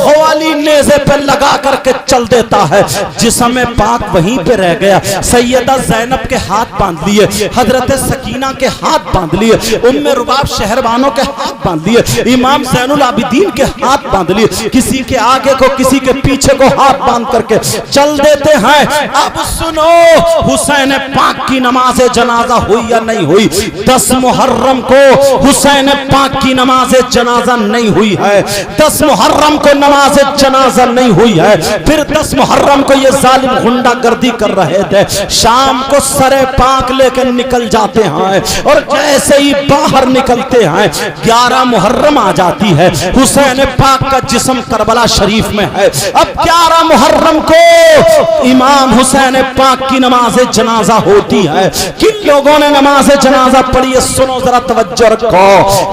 हवाली नेज़े पे लगा करके चल देता है, जिस्म पाक वहीं पे रह गया। सैयदा ज़ैनब के हाथ बांध लिए, हजरत सकीना के हाथ बांध लिए, उम्मे रुबाब शहरबानों के हाथ बांध लिए, इमाम ज़ैनुल आबिदीन के हाथ बांध लिए, किसी के आगे को किसी के पीछे को हाथ बांध करके चल देते हैं। अब सुनो, हुसैन पाक की नमाज जनाजा हुई या नहीं हुई? 10 मुहर्रम को हुसैन पाक की नमाज जनाजा नहीं हुई है, 10 मुहर्रम को नमाज जनाजा नहीं हुई है। फिर 10 मुहर्रम को ये जालिम गुंडागर्दी कर रहे थे, शाम को सरे पाक लेकर निकल जाते हैं और जैसे ही बाहर निकलते हैं 11 मुहर्रम आ जाती है, हुसैन पाक का जिस्म करबला शरीफ में है। अब 11 मुहर्रम को इमाम हुसैन पाक की नमाज जनाजा होती है। किन लोगों ने नमाज जनाजा पढ़ी है, सुनो जरा तवज्जो रखो।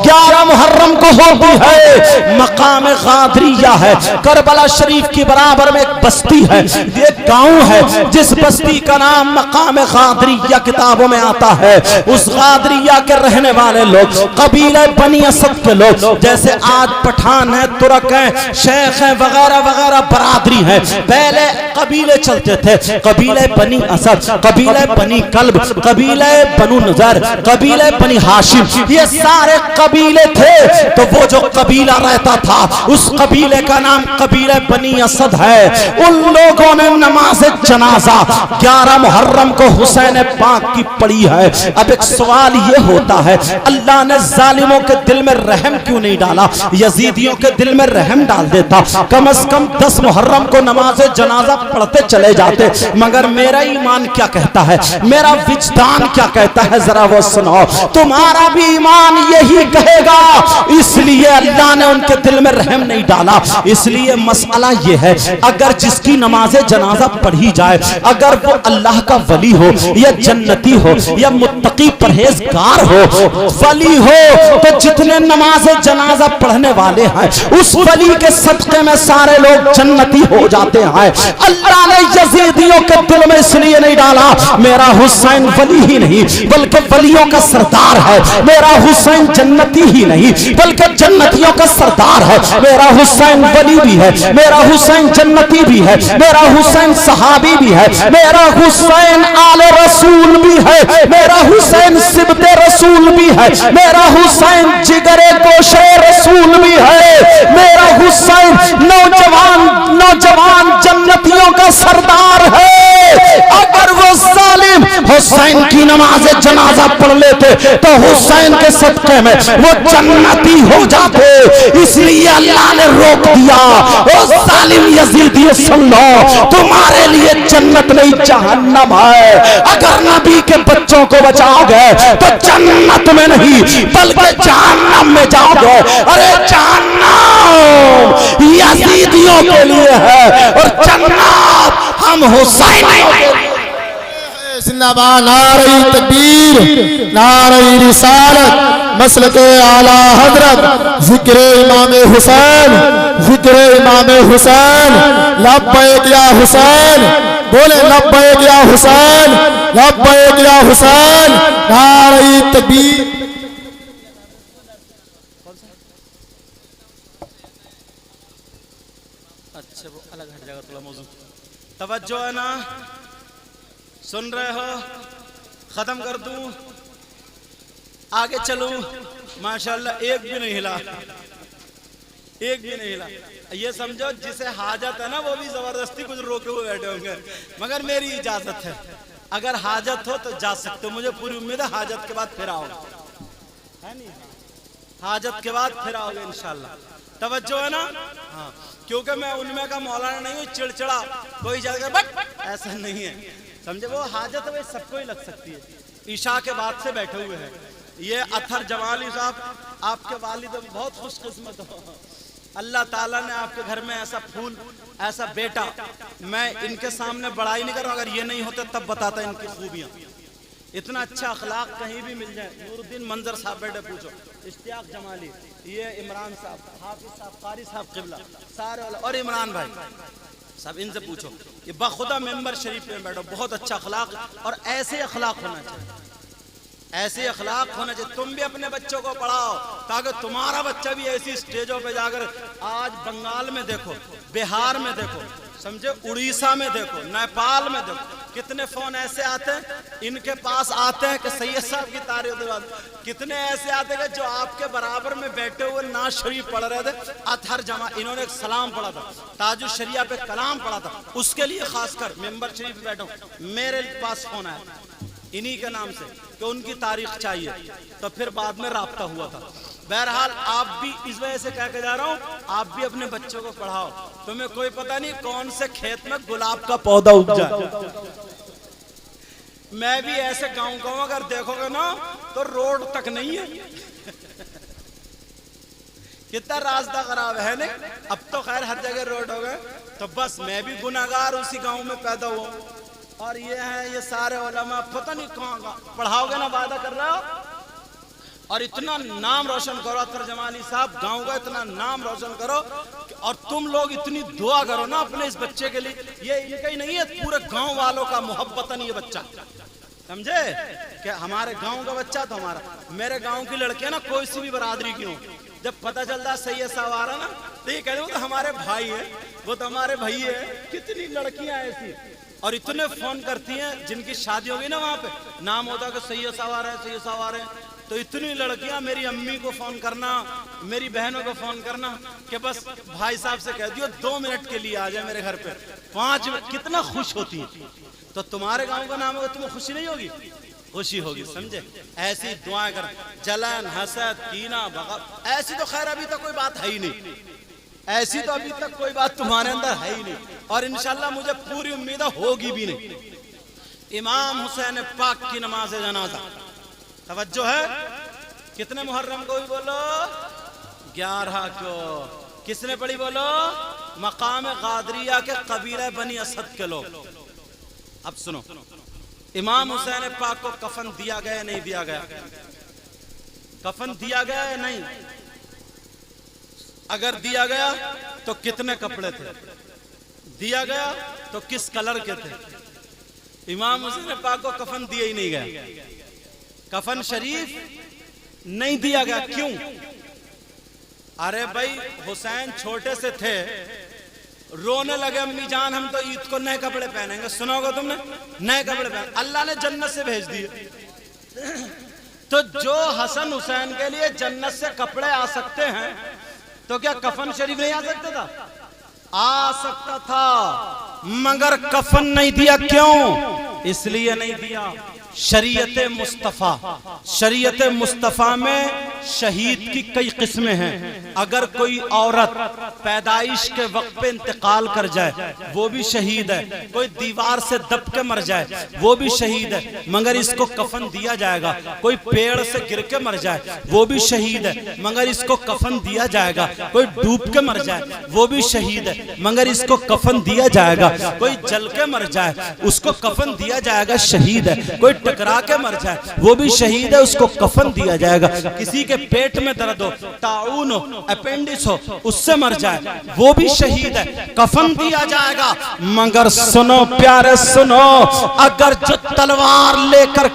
11 मुहर्रम को होती है, मकाम गादरिया है, करबला शरीफ की बराबर में एक बस्ती है, एक गांव है जिस बस्ती का नाम मकाम गादरिया किताबों में आता है। उस गादरिया के रहने वाले लोग कबीले बनी असद के लोग, जैसे आज पठान है, तुर्क है, शेख है, वगैरह वगैरह बरादरी है। पहले कबीले चलते थे, कबीले बनी असद, कबीले बनी कल्ब, कबीले बनु नजर, कबीले बनी हाशिम, ये सारे कबीले थे। तो वो जो कबीला रहता था उस कबीले का नाम कबीले बनी असद है। उन लोगों ने नमाज जनाजा 11 मुहर्रम को हुसैन पाक की पढ़ी है। अब एक सवाल ये होता है, अल्लाह ने जालिमों के दिल में रहम क्यों नहीं डाला? यजीदियों के दिल में रहम डाल देता, कम से कम 10 मुहर्रम को नमाज जनाजा पढ़ते चले जाते। मगर मेरा ईमान क्या कहता है, मेरा विजदान क्या कहता है, जरा वो सुनो। तुम्हारा भी ईमान यही कहेगा, इसलिए अल्लाह ने उनके दिल में रहम नहीं डाला। इसलिए मसला ये है, अगर जिसकी नमाज जनाजा पढ़ी जाए, अगर वो अल्लाह का वली हो या जन्नती हो या मुत्तकी परहेजगार हो, वली हो, तो जितने नमाज जनाजा पढ़ने वाले हैं उस वली के सदक़े में सारे लोग जन्नती हो जाते हैं। अल्लाह ने यजीदियों के दिल में इसलिए नहीं डाला, मेरा हुसैन वली ही नहीं बल्कि वलियों का सरदार है, मेरा हुसैन जन्नती ही नहीं बल्कि जन्नतियों का सरदार है, मेरा हुसैन वली भी है, मेरा हुसैन जन्नती भी है, मेरा हुसैन सहाबी भी है, मेरा हुसैन आले रसूल भी है, मेरा हुसैन सिबते रसूल भी है, मेरा हुसैन जिगरे गोशे रसूल भी है, मेरा हुसैन नौजवान जन्नतियों का सरदार है। अगर वो जालिम हुसैन की नमाज जनाजा पढ़ लेते तो हुसैन के सदक़े में वो जन्नती हो जाते। इसलिए अल्लाह ने रोक दिया, ओ जालिम यजीदी सुन लो, तुम्हारे लिए जन्नत नहीं जहन्नम है। अगर नबी के बच्चों को बचाओगे तो जन्नत में नहीं बल्कि जहन्नम में जाओगे। अरे हम हुसैनियों के लिए। जिंदाबाद नारे तकबीर, नारे रिसालत, मसलके आला हजरत, जिक्र इमाम हुसैन, जिक्र इमाम हुसैन। लब्बैक या हुसैन, बोले लब्बैक या हुसैन, लब्बैक या हुसैन। नारे तकबीर। अच्छा वो अलग हट जाएगा थोड़ा मौजूद। तवज्जो है ना, सुन रहे हो? खत्म कर दूं, आगे चलूं? माशाल्लाह एक भी नहीं हिला, एक भी नहीं हिला। ये समझो जिसे हाजत है ना वो भी जबरदस्ती कुछ रोके हुए बैठे होंगे, मगर मेरी इजाजत है। अगर हाजत हो तो जा सकते हो, मुझे पूरी उम्मीद है हाजत के बाद फिर आओगे, है नहीं? हाजत के बाद फिर आओगे इंशाल्लाह। तवज्जो है ना? हाँ, क्योंकि मैं उनमें का मौलाना नहीं हूँ चिड़चिड़ा कोई जाएगा बट ऐसा नहीं है, समझे? वो हाजत है, सबको ही लग सकती है। ईशा के बाद से बैठे हुए हैं। ये अथर जमाली साहब, आपके वालिद बहुत खुशकिस्मत हो, अल्लाह ताला ने आपके घर में ऐसा फूल, ऐसा बेटा। मैं इनके सामने बड़ाई नहीं कर रहा, अगर ये नहीं होते तब बताता इनकी खूबियाँ। इतना अच्छा अखलाक कहीं भी मिल जाए। नूरुद्दीन मंजर साहब बैठे, पूछो। इश्तियाक जमाली, ये इमरान साहब, हाफिज साहब, कारी साहब किबला, सारे वाला, और इमरान भाई सब, इनसे पूछो। ये बखुदा मेंबर शरीफ में बैठो, बहुत अच्छा अखलाक, और ऐसे अखलाक होना चाहिए, ऐसे अखलाक होना चाहिए। तुम भी अपने बच्चों को पढ़ाओ ताकि तुम्हारा बच्चा भी ऐसी स्टेजों पे जाकर, आज बंगाल में देखो, बिहार में देखो, समझे, उड़ीसा में देखो, नेपाल में देखो, कितने फोन ऐसे आते हैं इनके पास आते हैं कि सैयद साहब की तारीफ। कितने ऐसे आते हैं जो आपके बराबर में बैठे हुए नाज शरीफ पढ़ रहे थे, अतहर जमा, इन्होंने एक सलाम पढ़ा था, ताजुश शरिया पे कलाम पढ़ा था, उसके लिए खासकर मेंबर शरीफ पे बैठा हूं। मेरे पास फोन आया इन्हीं के नाम से कि उनकी तारीख चाहिए, तो फिर बाद में राब्ता हुआ था। बहरहाल आप भी इस वजह से कह के जा रहा हूँ, आप भी अपने बच्चों को पढ़ाओ। तुम्हें कोई पता नहीं कौन से खेत में गुलाब का पौधा उग जाए। मैं भी ऐसे गाँव गाँव अगर देखोगे ना तो रोड तक नहीं है। कितना रास्ता खराब है नहीं? अब तो खैर हर जगह रोड हो गए। तो बस मैं भी गुनाहगार उसी गाँव में पैदा हुआ, और ये है ये सारे उलमा, पता नहीं कहाँ पढ़ाओगे ना, वादा कर रहे हो, और इतना नाम रोशन करो अतहर जमाली साहब, गांव का इतना नाम रोशन करो, और तुम लोग इतनी दुआ करो ना अपने इस बच्चे के लिए। ये इनका ही नहीं है, पूरे गांव वालों का मोहब्बतन ये बच्चा, समझे कि हमारे गांव का बच्चा तो हमारा। मेरे गांव की लड़कियां ना कोई सी भी बरादरी की हो, जब पता चलता है सैयद साहब आ रहा ना, तो ये कहते वो तो हमारे भाई है, वो तो हमारे भाई है। कितनी लड़कियां ऐसी, और इतने फोन करती हैं जिनकी शादी होगी ना, वहां पे नाम होता कि सैयद साहब आ रहे हैं, सैयद साहब आ रहे हैं, तो इतनी लड़कियां मेरी अम्मी को फोन करना, मेरी बहनों को फोन करना कि बस भाई साहब से कह दियो 2 मिनट के लिए आ जाए मेरे घर पे, 5 मिनट। कितना खुश होती है। तो तुम्हारे गांव का नाम होगा, तुम्हें खुशी नहीं होगी? खुशी होगी, समझे? ऐसी दुआएं कर, जलन, हसद, कीना, बग़ावत, ऐसी तो खैर अभी तक कोई बात है ही नहीं, ऐसी तो अभी तक कोई बात तुम्हारे अंदर है ही नहीं, और इंशाल्लाह मुझे पूरी उम्मीद होगी भी नहीं। इमाम हुसैन पाक की नमाज जनाजा, तवज्जो है, कितने मुहर्रम को भी बोलो? 11 को। किसने पढ़ी बोलो? मकाम गादरिया के कबीला बनी असद के लोग। अब सुनो, इमाम हुसैन पाक को कफन दिया गया नहीं दिया गया? कफन दिया गया या नहीं? अगर दिया गया तो कितने कपड़े थे? दिया गया तो किस कलर के थे? इमाम हुसैन पाक को कफन दिया ही नहीं गया, कफन शरीफ नहीं दिया गया। क्यों? अरे भाई हुसैन छोटे से थे, रोने लगे अम्मी जान हम तो ईद को नए कपड़े पहनेंगे। सुनोगे तुमने? नए कपड़े पहने, अल्लाह ने जन्नत से भेज दिए। तो जो हसन हुसैन के लिए जन्नत से कपड़े आ सकते हैं, तो क्या कफन शरीफ नहीं आ सकता था? आ सकता था, मगर कफन नहीं दिया। क्यों? इसलिए नहीं दिया शरीयत मुस्तफ़ा, शरीयत मुस्तफ़ा में शहीद की कई किस्में हैं। अगर कोई औरत पैदाइश के वक्त पे इंतकाल कर जाए वो भी शहीद है, कोई दीवार से दब के मर जाए वो भी शहीद है मगर इसको कफन दिया जाएगा, कोई पेड़ से गिर के मर जाए वो भी शहीद है मगर इसको कफन दिया जाएगा, कोई डूब के मर जाए वो भी शहीद है मगर इसको कफन दिया जाएगा, कोई जल के मर जाए उसको कफन दिया जाएगा, शहीद है, कोई टकरा के मर जाए वो भी शहीद है, उसको कफन दिया जाएगा, किसी के पेट में दर्द हो, ताउन हो, अपेंडिक्स हो, उससे मर जाए वो भी शहीद है, कफन दिया जाएगा। मगर सुनो प्यारे सुनो, अगर जो तलवार लेकर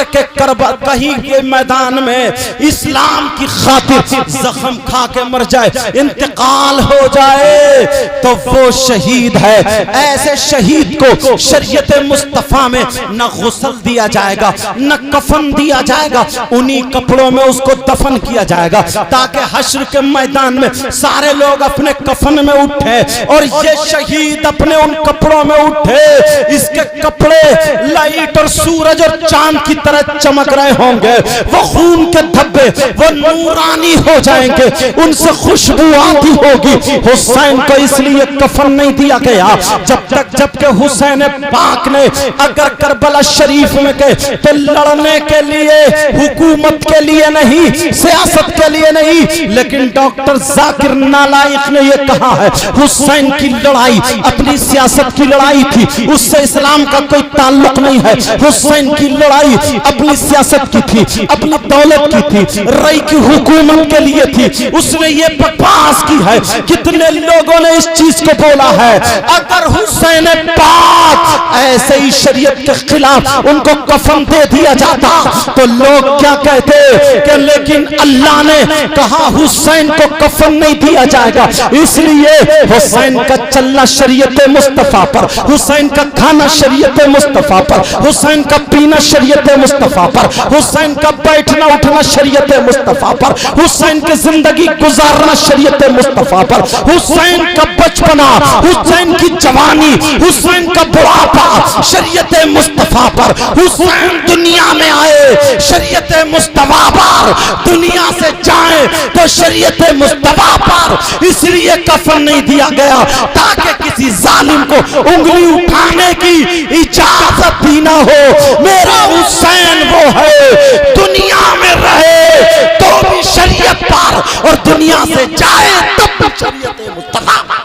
के करबला कहीं के मैदान में इस्लाम की खातिर जख्म खा के मर जाए, इंतकाल हो जाए तो वो शहीद है। ऐसे शहीद को शरीयत मुस्तफा में न गुस्ल दिया जाएगा न कफन दिया जाएगा, उन्हीं कपड़ों में उसको दफन किया जाएगा ताकि हश्र के मैदान में सारे लोग अपने कफन में उठे और ये शहीद अपने उन कपड़ों में उठे, इसके कपड़े लाइट और सूरज और चांद की तरह चमक रहे होंगे, वो खून के धब्बे वो नूरानी हो जाएंगे, उनसे खुशबू आती होगी। हुसैन को इसलिए कफन नहीं दिया गया जबकि हुसैन पाक ने अगर करबला शरीफ में गए तो लड़ने के लिए, हुकूमत के लिए नहीं, सियासत के लिए नहीं, लेकिन डॉक्टर जाकिर नालायक ने यह कहा है हुसैन की लड़ाई अपनी सियासत की लड़ाई थी, उससे इस्लाम का कोई ताल्लुक नहीं है। हुसैन की लड़ाई अपनी सियासत की थी, अपनी दौलत की थी, रई की हुकूमत के लिए थी, उसने ये बकवास की है। कितने लोगों ने इस चीज को बोला है, अगर हुसैन पाक ऐसे ही शरीयत के खिलाफ उनको कफन दे दिया जाता तो लोग क्या कहते कि लेकिन अल्लाह ने कहा हुसैन को कफन नहीं दिया जाएगा, इसलिए हुसैन का चलना शरीयत मुस्तफा पर, हुसैन का खाना शरीयत मुस्तफा पर, हुसैन का पीना शरीयत मुस्तफा पर, हुसैन का बैठना उठना शरीयत मुस्तफा पर, हुसैन की जिंदगी गुजारना शरीयत मुस्तफा पर, हुसैन का बचपना, हुसैन की जवानी, हुसैन का बुढ़ापा शरीयत मुस्तफा पर, हुसैन दुनिया में आए शरीयत मुस्तफा पर, दुनिया से जाए तो शरीयत मुस्तफा पर, इसलिए कफन नहीं दिया गया ताकि किसी जालिम को उंगली उठाने की इजाजत ही ना हो। मेरा हुसैन वो है दुनिया में रहे तो भी शरीयत पर और दुनिया से जाए तो भी शरीयत मुस्तफा पर।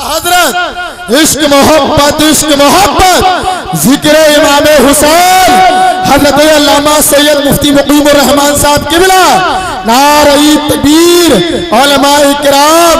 हजरत इश्क मोहब्बत जिक्र इमाम हुसैन हजरत अल्लामा सैयद मुफ्ती मुकीमुर रहमान साहब किबला नारे तकबीर उलमाए किराम।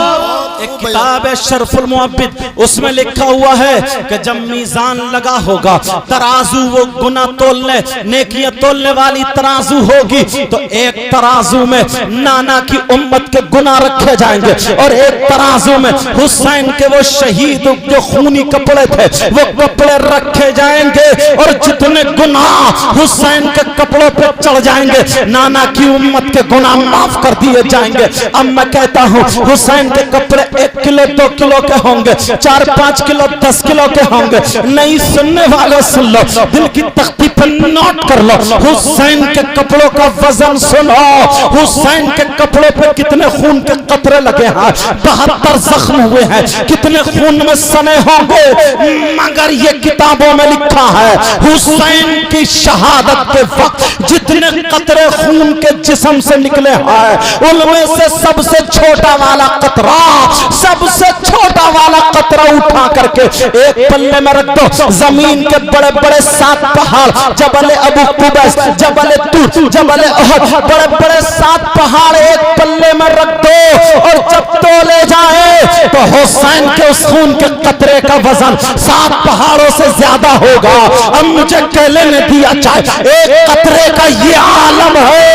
एक किताब है शरफुल मुअब्बिद, उसमें लिखा हुआ है कि जब मीजान लगा होगा, तराजू वो गुना तोलने नेकियां तोलने वाली तराजू होगी, तो एक तराजू में नाना की उम्मत के गुना रखे जाएंगे और एक तराजू में हुसैन के वो शहीद जो खूनी कपड़े थे वो कपड़े रखे जाएंगे और जितने गुना हुसैन के कपड़ों पे चढ़ जाएंगे नाना की उम्मत के गुना माफ कर दिए जाएंगे। अब मैं कहता हूँ हुसैन के कपड़े 1 किलो 2 किलो के होंगे, 4-5 किलो 10 किलो के होंगे, नहीं सुनने वाले सुन लो, दिल की तख्ती पर नोट कर लो, हुसैन के कपड़ों का वजन सुनो, हुसैन के कपड़ों पे कितने खून के कतरे लगे हैं, 72 जख्म हुए हैं, कितने खून में सने होंगे, मगर ये किताबों में लिखा है हुसैन की शहादत के वक्त जितने कतरे खून के जिस्म से निकले हैं उनमें से सबसे छोटा वाला कतरा, सबसे छोटा वाला कतरा उठा करके एक पल्ले में रख दो, जमीन के बड़े बड़े 7 पहाड़, जबल अबू कुबैस, जबल तूर, जबल उहद, बड़े बड़े 7 पहाड़ एक पल्ले में रख दो और जब तोले जाए तो हुसैन के उस खून के कतरे का वजन 7 पहाड़ों से ज्यादा होगा। अब मुझे कहने ने दिया चाहे एक कतरे का ये आलम है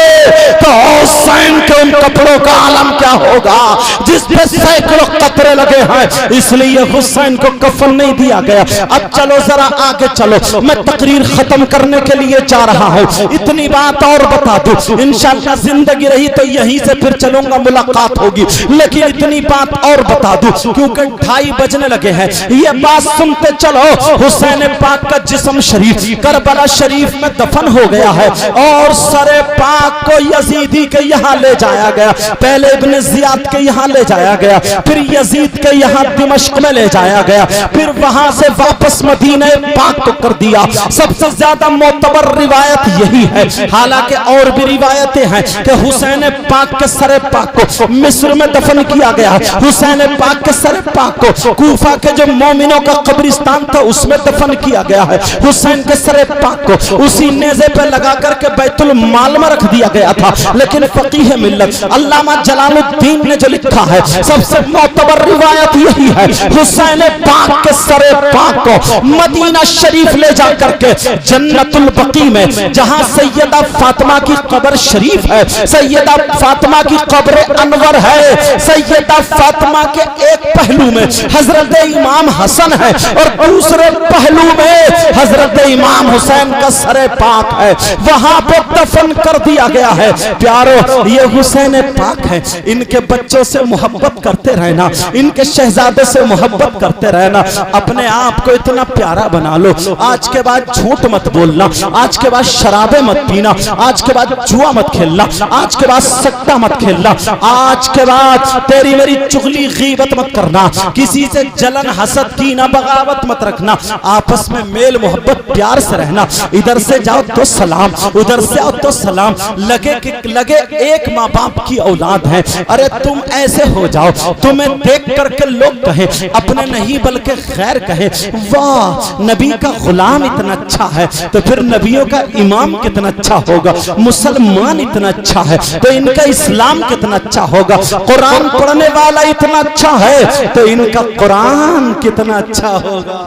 तो हुसैन के उन कपड़ों का आलम क्या होगा जिस पे सैकड़ों कतरे लगे हैं। इसलिए हुसैन को कफन नहीं दिया गया। अब चलो जरा आगे चलो, मैं तकरीर खत्म कर करने के लिए जा रहा हूँ। इतनी बात और बता दूं, इंशाअल्लाह जिंदगी रही तो यहीं से फिर चलूंगा, मुलाकात होगी। लेकिन इतनी बात और बता दूं, क्योंकि 2:30 बजने लगे हैं। ये बात सुनते चलो, हुसैन पाक का जिस्म शरीफ करबला शरीफ में दफन हो गया है और सरे पाक को यजीदी के यहाँ ले जाया गया। पहले इब्न जियाद के यहाँ ले जाया गया, फिर यजीद के यहाँ दिमश्क में ले जाया गया, फिर वहां से वापस मदीने पाक को कर दिया। सबसे ज्यादा मोतबर रिवायत यही है, हालांकि और भी रिवायतें हैं कि हुसैन पाक के सरे पाक को मिस्र में दफन किया गया। हुसैन पाक के सरे पाक को कूफा के जो मोमिनों का कब्रिस्तान था उसमें दफन किया गया है। हुसैन के सरे पाक को उसी नेज़े पे लगा करके बैतुल माल में रख दिया गया था। लेकिन फकीह मिल्लत अल्लामा जलालुद्दीन ने जो लिखा है, सबसे मोतबर रिवायत यही है, हुसैन पाक के सरे पाक को मदीना शरीफ ले जा करके जन्नतुल बकी में, जहां सैयदा फातिमा की कब्र शरीफ है, सैयदा फातिमा की कब्र अनवर है, सैयदा फातिमा के एक पहलू में हजरत इमाम हसन है और दूसरे पहलू में हजरत इमाम हुसैन का सरे पाक है, वहां पर दफन कर दिया गया है। प्यारो, ये हुसैन पाक है, इनके बच्चों से मोहब्बत करते रहना, इनके शहजादे से मोहब्बत करते रहना, अपने आप को इतना प्यारा बना लो। आज के बाद झूठ मत बोलना, आज के बाद शराबे मत पीना, आज के बाद जुआ मत खेलना, आज के बाद सट्टा मत खेलना, आज के बाद तेरी मेरी चुगली गीबत मत करना, किसी से जलन हसद कीना बगावत मत रखना, आपस में मेल मोहब्बत प्यार से रहना। इधर से जाओ तो सलाम, उधर से आओ तो सलाम, लगे एक माँ बाप की औलाद है। अरे तुम ऐसे हो जाओ, तुम्हें देख करके लोग कहें, अपने नहीं बल्कि गैर कहें, वाह नबी का गुलाम इतना अच्छा है, तो फिर नबियों का इमाम कितना अच्छा होगा, मुसलमान इतना अच्छा है तो इनका इस्लाम कितना अच्छा होगा, कुरान पढ़ने वाला इतना अच्छा है तो इनका कुरान कितना अच्छा होगा।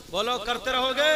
बोलो, करते रहोगे?